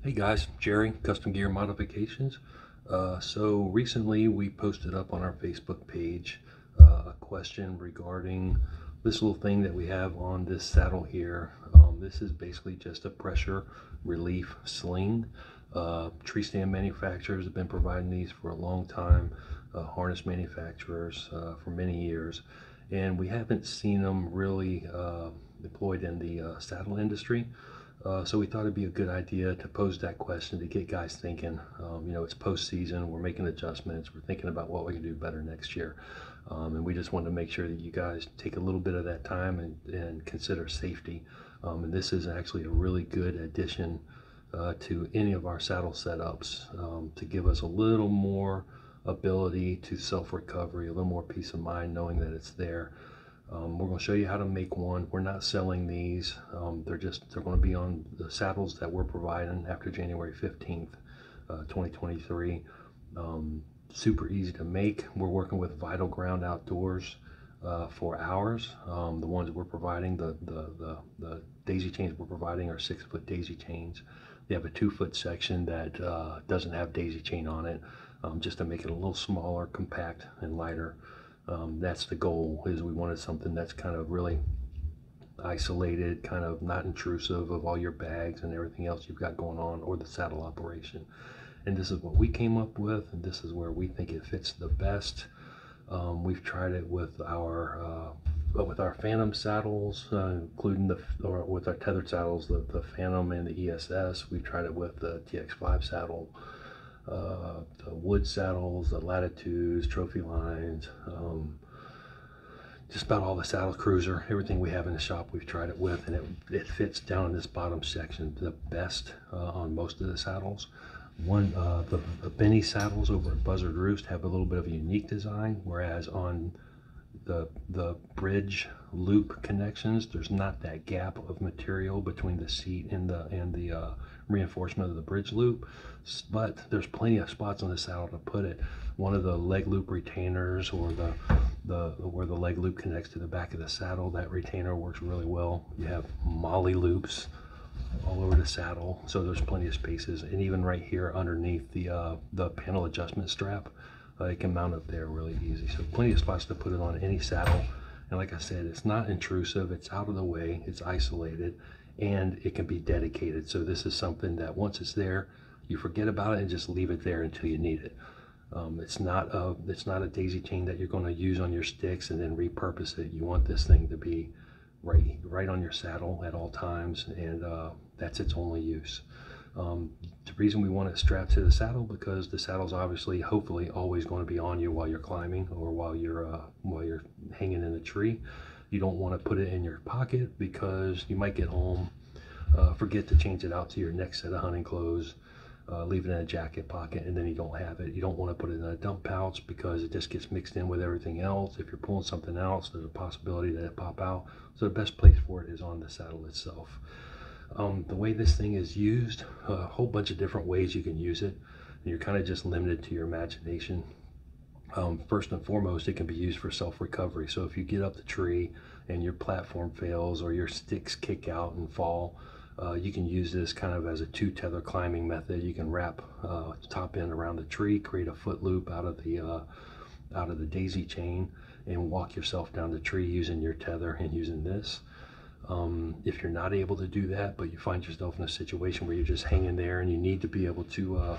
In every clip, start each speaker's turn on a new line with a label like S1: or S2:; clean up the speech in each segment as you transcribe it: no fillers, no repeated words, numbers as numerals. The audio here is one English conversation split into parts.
S1: Hey guys, Jerry, Custom Gear Modifications. So recently we posted up on our Facebook page a question regarding this little thing that we have on this saddle here. This is basically just a pressure relief sling. Tree stand manufacturers have been providing these for a long time, harness manufacturers for many years, and we haven't seen them really deployed in the saddle industry. So we thought it'd be a good idea to pose that question to get guys thinking. It's postseason, we're making adjustments, we're thinking about what we can do better next year. And we just wanted to make sure that you guys take a little bit of that time and consider safety. And this is actually a really good addition to any of our saddle setups to give us a little more ability to self-recovery, a little more peace of mind knowing that it's there. We're going to show you how to make one. We're not selling these. They're going to be on the saddles that we're providing after January 15th, 2023. Super easy to make. We're working with Vital Ground Outdoors for ours. The ones that we're providing, the daisy chains we're providing are 6-foot daisy chains. They have a 2-foot section that doesn't have daisy chain on it, just to make it a little smaller, compact, and lighter. That's the goal, is we wanted something that's kind of really isolated, kind of not intrusive of all your bags and everything else you've got going on, or the saddle operation. And this is what we came up with, and this is where we think it fits the best. We've tried it with our Phantom saddles, including with our tethered saddles, the Phantom and the ESS. We've tried it with the TX5 saddle, the wood saddles, the Latitudes, trophy lines, just about all the saddle cruiser, everything we have in the shop we've tried it with, and it fits down in this bottom section the best on most of the saddles. The Benny saddles over at Buzzard Roost have a little bit of a unique design, whereas on the bridge loop connections, there's not that gap of material between the seat and the reinforcement of the bridge loop, but there's plenty of spots on the saddle to put it. One of the leg loop retainers, or where the leg loop connects to the back of the saddle, that retainer works really well. You have molly loops all over the saddle, so there's plenty of spaces, and even right here underneath the panel adjustment strap, it can mount up there really easy. So plenty of spots to put it on any saddle. And like I said, it's not intrusive, it's out of the way, it's isolated, and it can be dedicated. So this is something that once it's there, you forget about it and just leave it there until you need it. It's not a daisy chain that you're going to use on your sticks and then repurpose it. You want this thing to be right on your saddle at all times, and that's its only use. The reason we want it strapped to the saddle, because the saddle's obviously, hopefully, always going to be on you while you're climbing, or while you're hanging in a tree. You don't want to put it in your pocket, because you might get home, forget to change it out to your next set of hunting clothes, leave it in a jacket pocket, and then you don't have it. You don't want to put it in a dump pouch, because it just gets mixed in with everything else. If you're pulling something else, there's a possibility that it pop out. So the best place for it is on the saddle itself. The way this thing is used, a whole bunch of different ways you can use it, and you're kind of just limited to your imagination. First and foremost, it can be used for self-recovery. So if you get up the tree and your platform fails, or your sticks kick out and fall, you can use this kind of as a 2-tether climbing method. You can wrap top end around the tree, create a foot loop out of the daisy chain, and walk yourself down the tree using your tether and using this. If you're not able to do that, but you find yourself in a situation where you're just hanging there and you need to be able to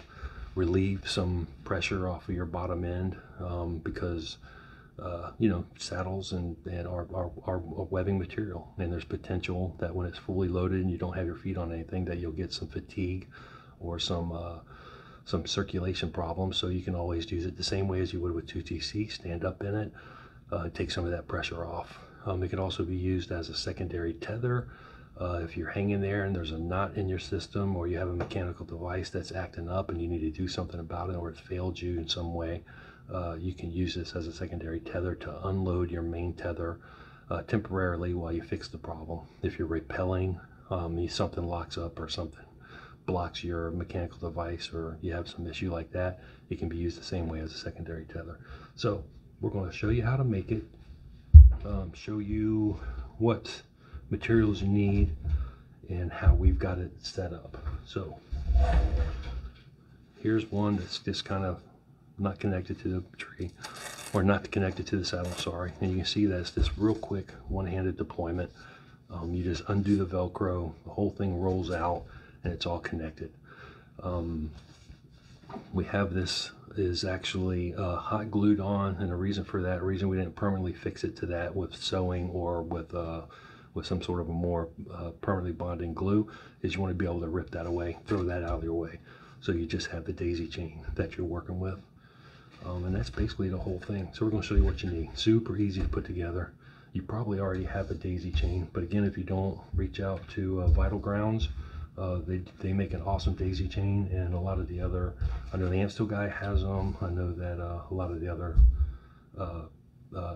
S1: relieve some pressure off of your bottom end, because saddles and are webbing material, and there's potential that when it's fully loaded and you don't have your feet on anything, that you'll get some fatigue or some circulation problems. So you can always use it the same way as you would with 2TC. Stand up in it, take some of that pressure off. It can also be used as a secondary tether. If you're hanging there and there's a knot in your system, or you have a mechanical device that's acting up and you need to do something about it, or it's failed you in some way, you can use this as a secondary tether to unload your main tether temporarily while you fix the problem. If you're rappelling, something locks up or something blocks your mechanical device, or you have some issue like that, it can be used the same way as a secondary tether. So we're going to show you how to make it, show you what materials you need, and how we've got it set up. So Here's one that's just kind of not connected to the tree, or not connected to the saddle, sorry. And you can see that's this real quick one-handed deployment. You just undo the Velcro, the whole thing rolls out, and it's all connected. We have this is actually hot glued on, and the reason for that, reason we didn't permanently fix it to that with sewing or with some sort of a more permanently bonding glue, is you want to be able to rip that away, throw that out of your way. So you just have the daisy chain that you're working with. And that's basically the whole thing. So we're going to show you what you need. Super easy to put together. You probably already have a daisy chain, but again, if you don't, reach out to Vital Grounds. They make an awesome daisy chain, and a lot of the other, I know the Amstel guy has them. I know that a lot of the other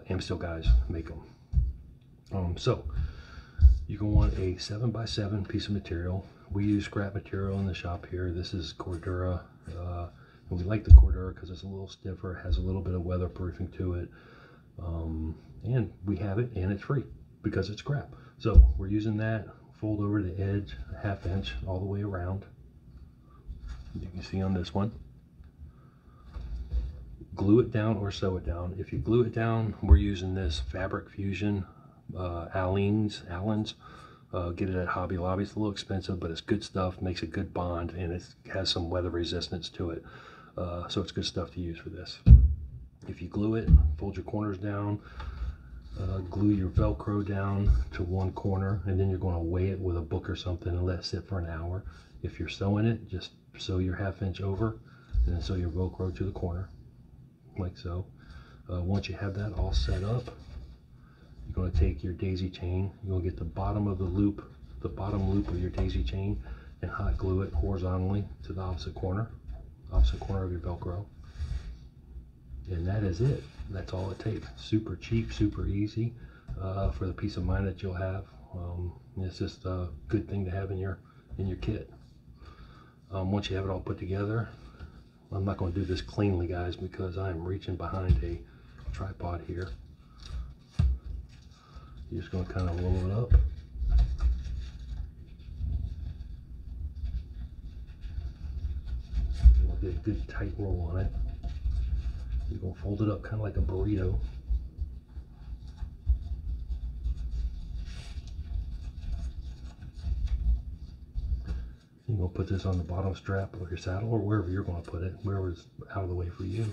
S1: Amstel guys make them. So you're going to want a 7x7 piece of material. We use scrap material in the shop here. This is Cordura, and we like the Cordura because it's a little stiffer, has a little bit of weatherproofing to it, and we have it, and it's free because it's scrap. So we're using that. Fold over the edge a 1/2 inch all the way around. You can see on this one. Glue it down or sew it down. If you glue it down, we're using this Fabric Fusion Allen's. Get it at Hobby Lobby. It's a little expensive, but it's good stuff, makes a good bond, and it has some weather resistance to it. So it's good stuff to use for this. If you glue it, fold your corners down, glue your Velcro down to one corner, and then you're going to weigh it with a book or something and let it sit for an hour. If you're sewing it, just sew your 1/2 inch over, and then sew your Velcro to the corner, like so. Once you have that all set up, you're going to take your daisy chain, you're going to get the bottom of the loop, the bottom loop of your daisy chain, and hot glue it horizontally to the opposite corner of your Velcro. And that is it. That's all it takes. Super cheap, super easy, for the peace of mind that you'll have. It's just a good thing to have in your kit. Once you have it all put together, I'm not going to do this cleanly, guys, because I'm reaching behind a tripod here. You're just going to kind of roll it up. You'll get a good tight roll on it. You're going to fold it up kind of like a burrito. You're going to put this on the bottom strap of your saddle, or wherever you're going to put it, wherever's out of the way for you.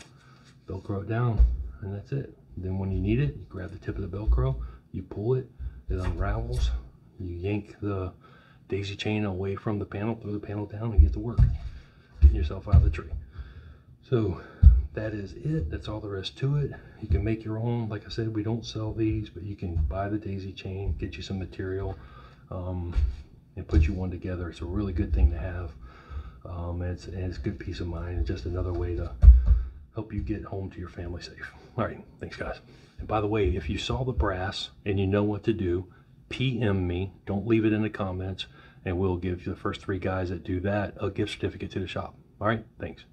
S1: Velcro it down, and that's it. Then when you need it, you grab the tip of the Velcro, you pull it, it unravels, you yank the daisy chain away from the panel, throw the panel down, and get to work getting yourself out of the tree. So that is it. That's all there is to it. You can make your own. Like I said, we don't sell these, but you can buy the daisy chain, get you some material, and put you one together. It's a really good thing to have, and it's good peace of mind, and just another way to help you get home to your family safe. All right, thanks, guys. And by the way, if you saw the brass and you know what to do, PM me. Don't leave it in the comments, and we'll give you the first 3 guys that do that a gift certificate to the shop. All right, thanks.